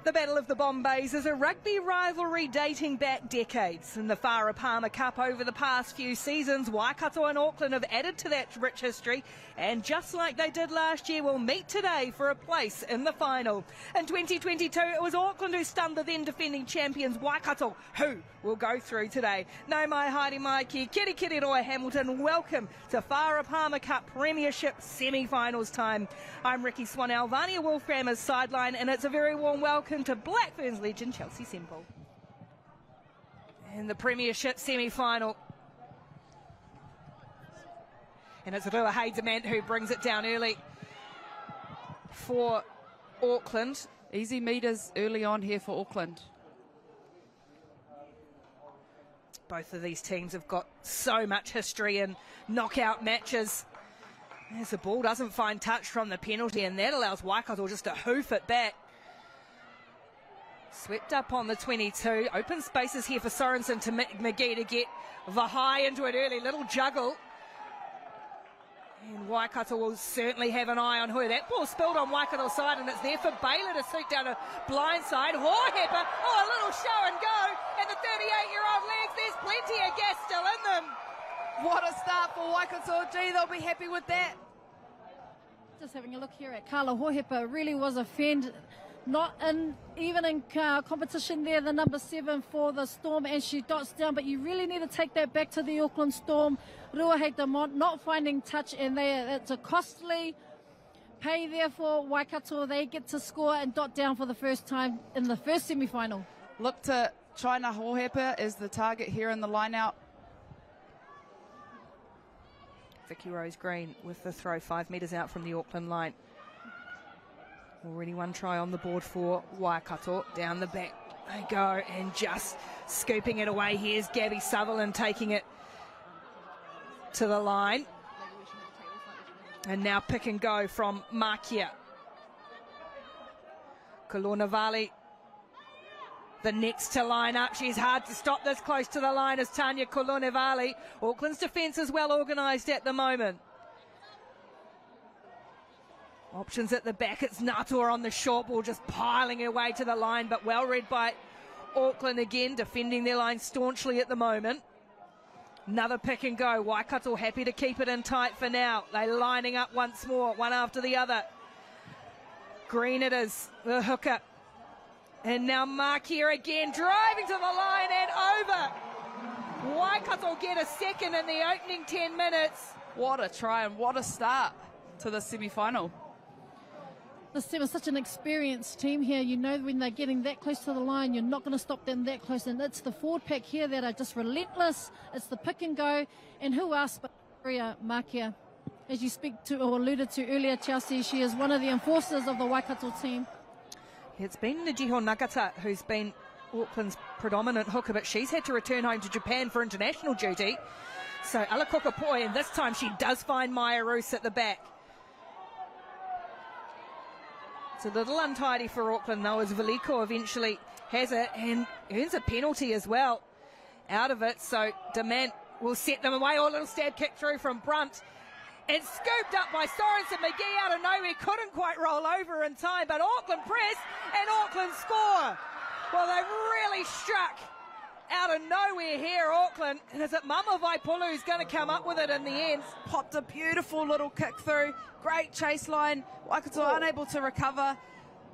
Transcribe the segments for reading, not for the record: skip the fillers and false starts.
The Battle of the Bombays is a rugby rivalry dating back decades. In the Farah Cup over the past few seasons, Waikato and Auckland have added to that rich history, and just like they did last year, will meet today for a place in the final. In 2022, it was Auckland who stunned the then defending champions Waikato, who will go through today. No mai haere mai ki kiri roa Hamilton. Welcome to Farah Cup Premiership semi-finals time. I'm Ricky Swanell, Vania Wolfgrammer's sideline, and it's a very warm welcome to Blackburns legend Chelsea Semple. In the Premiership semi-final. And it's Rua Demand who brings it down early for Auckland. Easy meters early on here for Auckland. Both of these teams have got so much history in knockout matches. As the ball doesn't find touch from the penalty, and that allows Waikato just to hoof it back. Swept up on the 22. Open spaces here for Sorensen to McGee to get Vahai into it early. Little juggle. And Waikato will certainly have an eye on her. That ball spilled on Waikato's side, and it's there for Baylor to shoot down a blind side. Hohepa, a little show and go. And the 38-year-old legs, there's plenty of gas still in them. What a start for Waikato. Gee, they'll be happy with that. Just having a look here at Carla Hohepa, really was a fend. Not even in competition there, the number 7 for the Storm, and she dots down, but you really need to take that back to the Auckland Storm. Rua Demand not finding touch, and it's a costly pay there for Waikato. They get to score and dot down for the first time in the first semi-final. Look to China Hohepa as the target here in the line-out. Vicky Rose Green with the throw 5 metres out from the Auckland line. Already one try on the board for Waikato. Down the back they go, and just scooping it away. Here's Gabby Sutherland taking it to the line. And now pick and go from Makia. Kolonavali, the next to line up. She's hard to stop this close to the line as Tanya Kolonavali. Auckland's defence is well organised at the moment. Options at the back. It's Natua on the short ball, just piling her way to the line, but well read by Auckland again, defending their line staunchly at the moment. Another pick and go. Waikato happy to keep it in tight for now. They're lining up once more, one after the other. Green it is, the hooker. And now Mark here again, driving to the line and over. Waikato get a second in the opening 10 minutes. What a try and what a start to the semi-final. This team is such an experienced team here. You know when they're getting that close to the line, you're not going to stop them that close. And it's the forward pack here that are just relentless. It's the pick and go. And who else but Maria Makia? As you speak to or alluded to earlier, Chelsea, she is one of the enforcers of the Waikato team. It's been Najiho Nagata who's been Auckland's predominant hooker, but she's had to return home to Japan for international duty. So Alakoka Poi, and this time she does find Maya Roos at the back. It's a little untidy for Auckland though, as Veliko eventually has it and earns a penalty as well out of it. So Demand will set them away. Oh, a little stab kick through from Brunt. And scooped up by Sorensen. McGee out of nowhere, couldn't quite roll over in time, but Auckland press and Auckland score. Well, they've really struck out of nowhere here, Auckland. And is it Mama Vaipulu who's going to come up with it in the end? Popped a beautiful little kick through. Great chase line. Waikato unable to recover.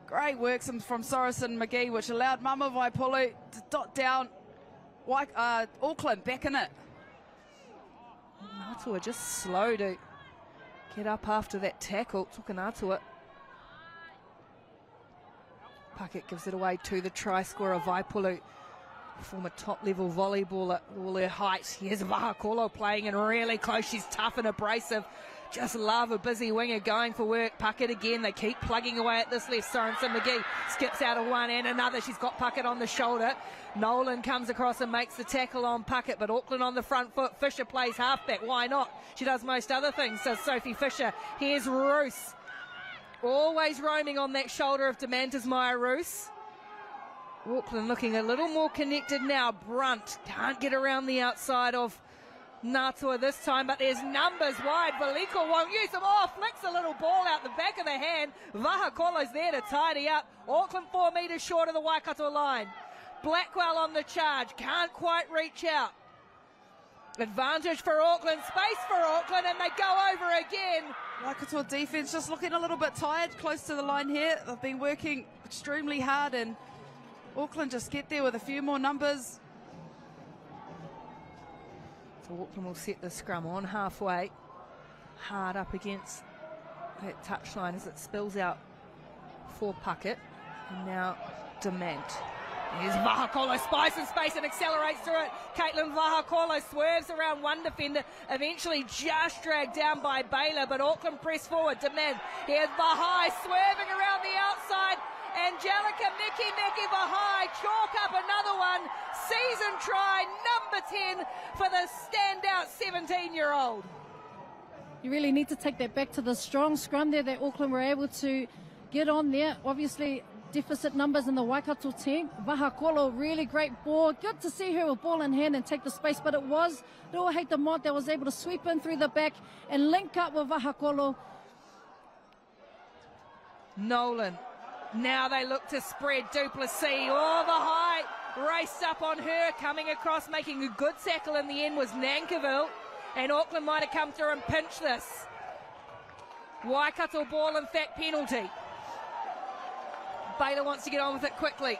Great work from Sorensen McGee, which allowed Mama Vaipulu to dot down Auckland back in it. Natua just slow to get up after that tackle. Tukanatua. Puckett gives it away to the try scorer, Vaipulu. Former top-level volleyballer, all her height. Here's Vahakolo playing in really close. She's tough and abrasive. Just love a busy winger going for work. Puckett again. They keep plugging away at this left. Sorensen McGee skips out of one and another. She's got Puckett on the shoulder. Nolan comes across and makes the tackle on Puckett, but Auckland on the front foot. Fisher plays halfback. Why not? She does most other things, says Sophie Fisher. Here's Roos. Always roaming on that shoulder of Demantas Maya Roos. Auckland looking a little more connected now. Brunt can't get around the outside of Natua this time, but there's numbers wide. Valiko won't use them. Oh, flicks a little ball out the back of the hand. Vahakolo's there to tidy up. Auckland 4 metres short of the Waikato line. Blackwell on the charge, can't quite reach out. Advantage for Auckland, space for Auckland, and they go over again. Waikato defence just looking a little bit tired close to the line here. They've been working extremely hard, and Auckland just get there with a few more numbers. So Auckland will set the scrum on halfway. Hard up against that touchline as it spills out for Puckett. And now Dement. Here's Vahakolo, spices space and accelerates through it. Caitlin Vahakolo swerves around one defender, eventually just dragged down by Baylor, but Auckland press forward. Demand. Here's Vahai swerving around the outside. Angelica Meki Vahai chalk up another one. Season try, number 10 for the standout 17-year-old. You really need to take that back to the strong scrum there that Auckland were able to get on there. Obviously, deficit numbers in the Waikato team. Vahakolo, really great ball. Good to see her with ball in hand and take the space, but it was Ruahei Demont that was able to sweep in through the back and link up with Vahakolo. Nolan. Now they look to spread Duplessis. Oh, Vahai raced up on her, coming across, making a good tackle in the end was Nankiville. And Auckland might have come through and pinched this. Waikato ball, in fact, penalty. Baylor wants to get on with it quickly.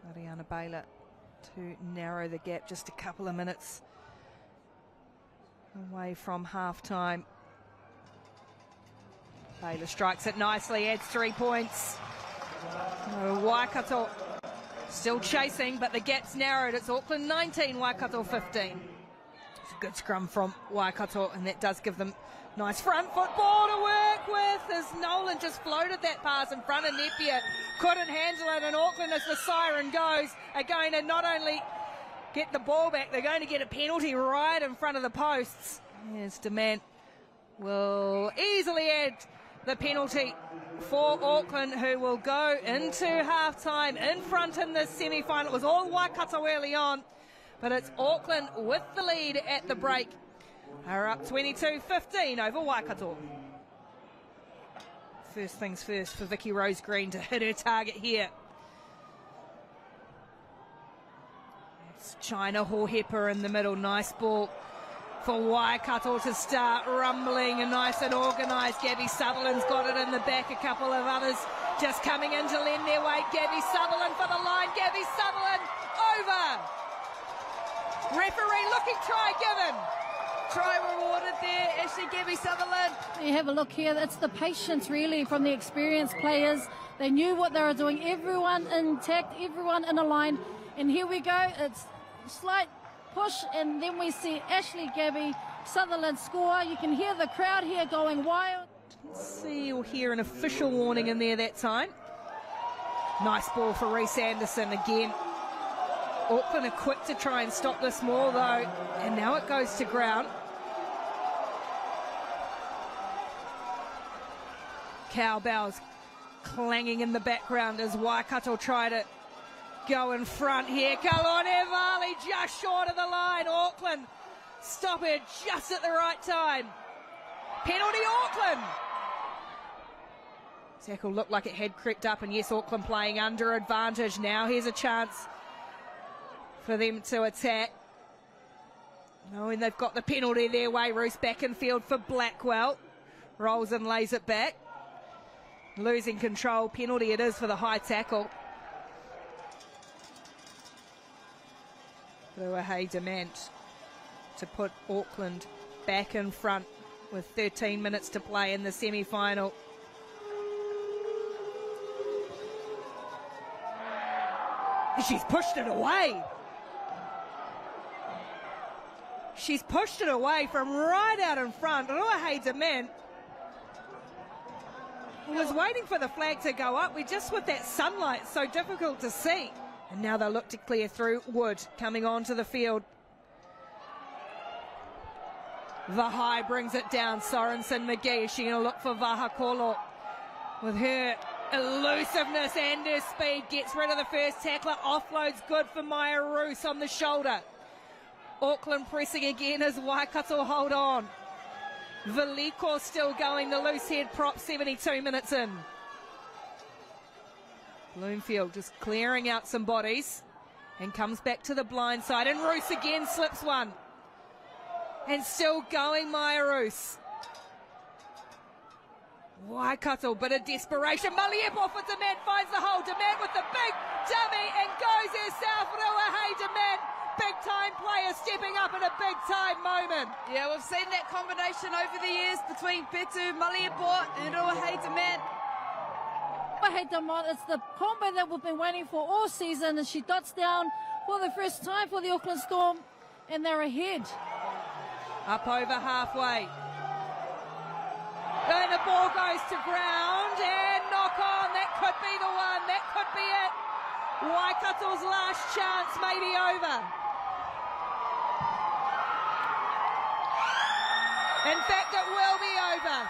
Ariana Baylor to narrow the gap, just a couple of minutes away from half-time. Baylor strikes it nicely, adds 3 points. Waikato still chasing, but the gap's narrowed. It's Auckland 19, Waikato 15. It's a good scrum from Waikato, and that does give them nice front foot ball to work with as Nolan just floated that pass in front of Napier. Couldn't handle it, and Auckland, as the siren goes, are going to not only get the ball back, they're going to get a penalty right in front of the posts. Here's Demand. Will easily add the penalty for Auckland, who will go into half-time in front in this semi-final. It was all Waikato early on, but it's Auckland with the lead at the break. Are up 22-15 over Waikato. First things first for Vicky Rose Green to hit her target here. It's China Hohepa in the middle. Nice ball for Waikato to start rumbling and nice and organised. Gabby Sutherland's got it in the back. A couple of others just coming in to lend their weight. Gabby Sutherland for the line. Gabby Sutherland over. Referee looking, try given. Try rewarded there, Ashley Gabby Sutherland. You have a look here. It's the patience, really, from the experienced players. They knew what they were doing. Everyone intact, everyone in a line. And here we go. It's slight push, and then we see Ashley Gabby Sutherland score. You can hear the crowd here going wild. Didn't see or hear an official warning in there that time. Nice ball for Reese Anderson again. Auckland are quick to try and stop this more, though, and now it goes to ground. Cowbells clanging in the background as Waikato try to go in front here. Kalone Valley just short of the line. Auckland stop it just at the right time. Penalty Auckland. Tackle looked like it had crept up, and yes, Auckland playing under advantage. Now here's a chance for them to attack. Knowing they've got the penalty their way. Roos back in field for Blackwell. Rolls and lays it back. Losing control. Penalty it is for the high tackle. Ruahei Demant to put Auckland back in front with 13 minutes to play in the semi-final. She's pushed it away. She's pushed it away from right out in front. Ruahei Demant was waiting for the flag to go up. We're just with that sunlight, so difficult to see. And now they'll look to clear through. Wood coming onto the field. Vahai brings it down. Sorensen McGee, is she going to look for Vahakolo? With her elusiveness and her speed, gets rid of the first tackler. Offload's good for Maya Roos on the shoulder. Auckland pressing again as Waikato hold on. Veliko still going, the loose head prop 72 minutes in. Bloomfield just clearing out some bodies and comes back to the blind side, and Roos again slips one. And still going Maya Roos. Waikato, bit of desperation. Maliepov with Demand, finds the hole. Demand with the big dummy and goes herself. Ruahei Demand, big time player stepping up in a big time moment. Yeah, we've seen that combination over the years between Petu, Maliepov and Ruahei Demand. Ruahei Demand, it's the combo that we've been waiting for all season, and she dots down for the first time for the Auckland Storm, and they're ahead. Up over halfway. And the ball goes to ground and knock on. That could be the one. That could be it. Waikato's last chance may be over. In fact, it will be over.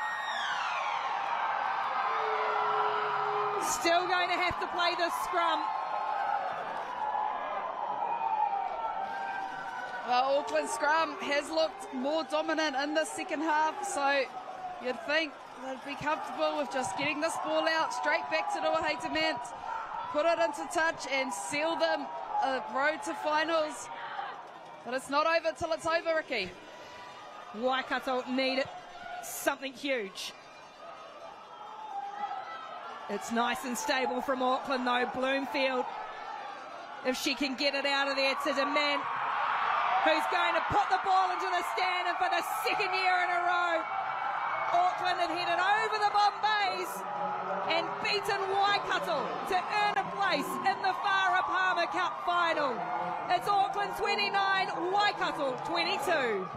Still going to have to play this scrum. Well, Auckland scrum has looked more dominant in the second half, so you'd think they'd be comfortable with just getting this ball out straight back to Ruahei Demand, put it into touch and seal them a road to finals. But it's not over till it's over, Ricky. Waikato need something huge. It's nice and stable from Auckland though. Bloomfield, if she can get it out of there to Demand, who's going to put the ball into the stand, and for the second year in a row, Auckland have headed over the Bombays and beaten Waikato to earn a place in the Farah Cup final. It's Auckland 29, Waikato 22.